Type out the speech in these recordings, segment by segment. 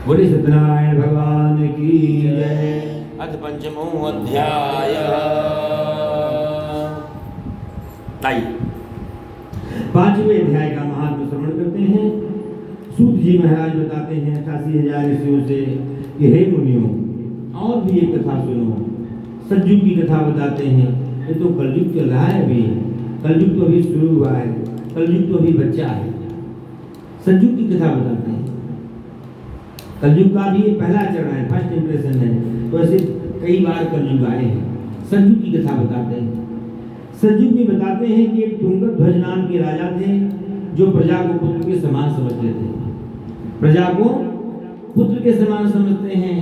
बोले सत्यनारायण भगवान की जय। अथ पंचमो अध्याय। पांचवें अध्याय का महात्म श्रवण करते हैं। सूत जी महाराज बताते हैं 88,000 ऋषियों से कि हे मुनियों, और भी एक कथा सुनो। सज्जु की कथा बताते हैं। ये तो कलयुग चल रहा है, अभी कलयुग तो अभी शुरू हुआ है, कलयुग तो अभी बच्चा है। सज्जु की कथा बताते हैं। कलयुग का भी ये पहला चरण है, फर्स्ट इंप्रेशन है। तो ऐसे कई बार कलयुग आए हैं। सज्जु की कथा बताते हैं। सज्जु भी बताते हैं कि एक तुंगध्वज नाम के राजा थे, जो प्रजा को पुत्र के समान समझते थे। प्रजा को पुत्र के समान समझते हैं।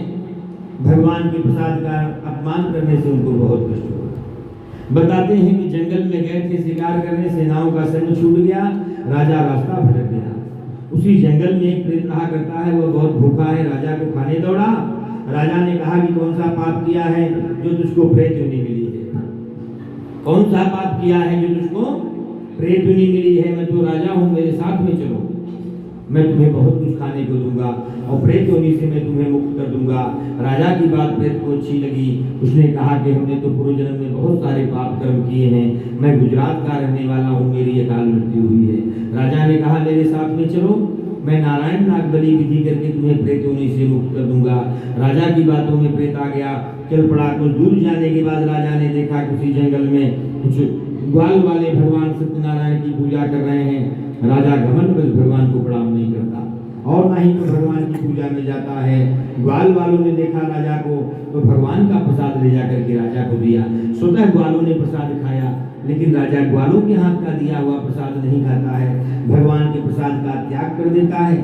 भगवान के प्रसाद का अपमान करने से उनको बहुत कष्ट हुआ। बताते हैं कि जंगल में गए थे शिकार करने, सेनाओं का संग छूट गया, राजा रास्ता भटक गया। उसी जंगल में एक प्रेत रहा करता है, वह बहुत भूखा है, राजा को खाने दौड़ा। राजा ने कहा कि कौन सा पाप किया है जो तुझको प्रेत योनि मिली है? कौन सा पाप किया है जो तुझको प्रेत योनि मिली है? मैं तो राजा हूँ, मेरे साथ में चलो, मैं तुम्हें बहुत कुछ खाने को दूंगा और प्रेत योनि से मैं तुम्हें मुक्त कर दूंगा। राजा की बात प्रेत को अच्छी लगी। उसने कहा कि हमने तो पूर्व जन्म में बहुत सारे पाप कर्म किए हैं, मैं गुजरात का रहने वाला हूँ, मेरी अकाल मृत्यु हुई है। राजा ने कहा मेरे साथ में चलो, मैं नारायण नागबली विधि करके तुम्हें प्रेत योनि से मुक्त कर दूंगा। राजा की बातों में प्रेत आ गया, चल पड़ा। कुछ दूर जाने के बाद राजा ने देखा कि उसी जंगल में कुछ ग्वाल वाले भगवान सत्यनारायण की पूजा कर रहे हैं। राजा घमंड में भगवान को प्रणाम नहीं करता और ना ही तो भगवान की पूजा में जाता है। ग्वाल वालों ने देखा राजा को तो भगवान का प्रसाद ले जाकर के राजा को दिया। स्वतः ग्वालों ने प्रसाद खाया, लेकिन राजा ग्वालों के हाथ का दिया हुआ प्रसाद नहीं खाता है, भगवान के प्रसाद का त्याग कर देता है।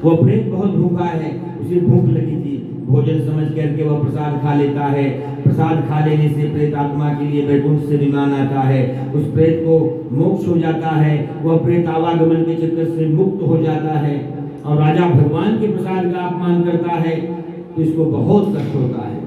वो प्रेत बहुत भूखा है, उसे भूख लगी थी, भोजन समझ करके वह प्रसाद खा लेता है। प्रसाद खा लेने से प्रेत आत्मा के लिए वैकुंठ से विमान आता है, उस प्रेत को मोक्ष हो जाता है, वह प्रेत आवागमन के चक्कर से मुक्त हो जाता है। और राजा भगवान के प्रसाद का अपमान करता है तो इसको बहुत कष्ट होता है।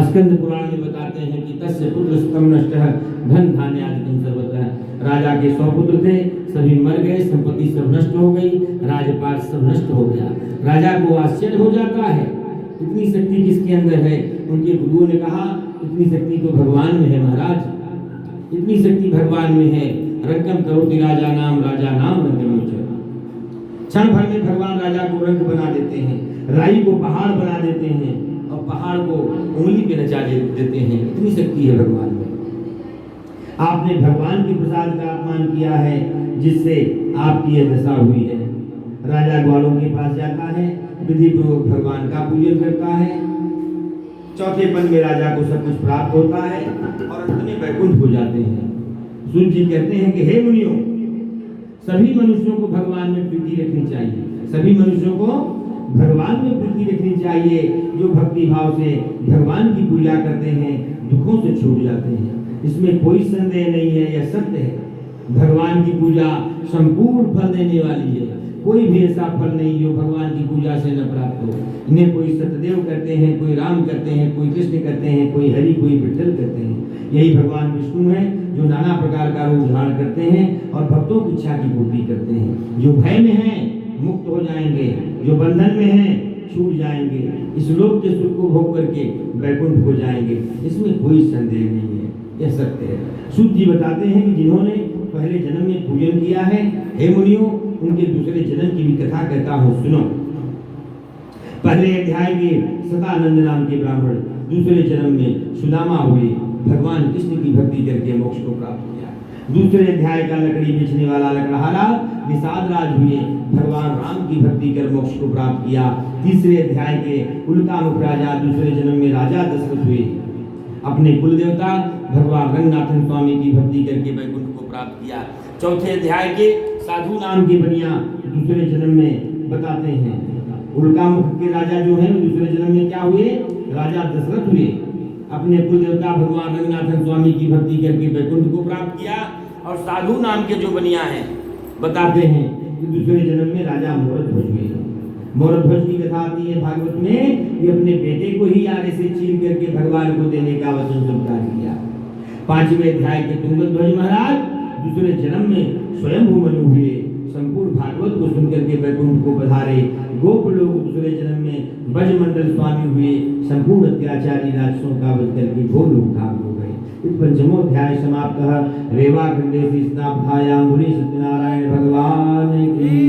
स्कंद पुराण में बताते हैं कि तस्य पुत्र स्तम नष्टः धन धान्यादिकं सर्वतः। राजा के 100 पुत्र थे, सभी मर गए, संपत्ति सब नष्ट हो गई, राजपाट सब नष्ट हो गया। राजा को आश्चर्य हो जाता है, इतनी शक्ति किसके अंदर है? उनके गुरुओं ने कहा इतनी शक्ति तो भगवान में है महाराज, इतनी शक्ति भगवान में है। रंगम करोति राजा नाम रंगमोचर। क्षण भर में भगवान राजा को रंग बना देते हैं, राई को पहाड़ बना देते हैं और पहाड़ को उंगली पे नचा देते हैं। इतनी शक्ति है भगवान में। आपने भगवान के प्रसाद का अपमान किया है, जिससे आपकी यह दशा हुई है। राजा ग्वालों के पास जाता है, विधि पूर्वक भगवान का पूजन करता है। चौथे पन में राजा को सब कुछ प्राप्त होता है और अंत में वैकुंठ हो जाते हैं। सूत जी कहते हैं कि हे मुनियों, सभी मनुष्यों को भगवान में प्रीति रखनी चाहिए, सभी मनुष्यों को भगवान में प्रीति रखनी चाहिए। जो भक्ति भाव से भगवान की पूजा करते हैं, दुखों से छूट जाते हैं, इसमें कोई संदेह नहीं है, यह सत्य है। भगवान की पूजा संपूर्ण फल देने वाली है, कोई भी ऐसा फल नहीं जो भगवान की पूजा से न प्राप्त हो। इन्हें कोई सत्यदेव करते हैं, कोई राम करते हैं, कोई कृष्ण करते हैं, कोई हरि, कोई विठ्ठल करते हैं। यही भगवान विष्णु है जो नाना प्रकार का रूप धारण करते हैं और भक्तों की इच्छा की पूर्ति करते हैं। जो भय में है मुक्त हो जाएंगे, जो बंधन में है छूट जाएंगे, इस लोक के सुख को भोग करके वैकुंठ हो जाएंगे, इसमें कोई संदेह नहीं है, यह सत्य है। सूत जी बताते हैं कि जिन्होंने पहले जन्म में पूजन किया है, हे मुनियों, उनके दूसरे जन्म की भी कथा कहता हूँ, सुनो। पहले अध्याय में सदानंद नाम के ब्राह्मण दूसरे जन्म में सुदामा हुए, भगवान कृष्ण की भक्ति करके मोक्ष को प्राप्त किया। दूसरे अध्याय का लकड़ी बेचने वाला लकड़हारा निषाद राज हुए, भगवान राम की भक्ति कर मोक्ष को प्राप्त किया। तीसरे अध्याय के उल्कामुख राजा दूसरे जन्म में राजा दशरथ हुए, अपने कुल देवता भगवान रंगनाथन स्वामी की भक्ति करके वैकुंठ को प्राप्त किया। चौथे अध्याय के साधु नाम के बनिया दूसरे जन्म में बताते हैं। उल्कामुख के राजा जो है दूसरे जन्म में क्या हुए? राजा दशरथ हुए, अपने कुल देवता भगवान रंगनाथन स्वामी की भक्ति करके वैकुंठ को प्राप्त किया। और साधु नाम के जो बनिया हैं बताते हैं कि दूसरे जन्म में राजा मोरध्वज हुए। मोरध्वज की कथा आती है भागवत में, ये अपने बेटे को ही आरे से छीन करके भगवान को देने का वचन स्वीकार किया। पांचवें अध्याय के तुंगध्वज महाराज दूसरे जन्म में स्वयं मनु हुए, संपूर्ण भागवत को सुनकर के वैकुंठ को पधारे। गोप लोग दूसरे जन्म में ब्रजमंडल स्वामी हुए, संपूर्ण अत्याचारी राक्षसों का वध करके भोग लोग धाम हो गए। इस पंचमोध्याय समाप्त। रेवा खंडे से स्नाभ्याम बोले सत्यनारायण भगवान की।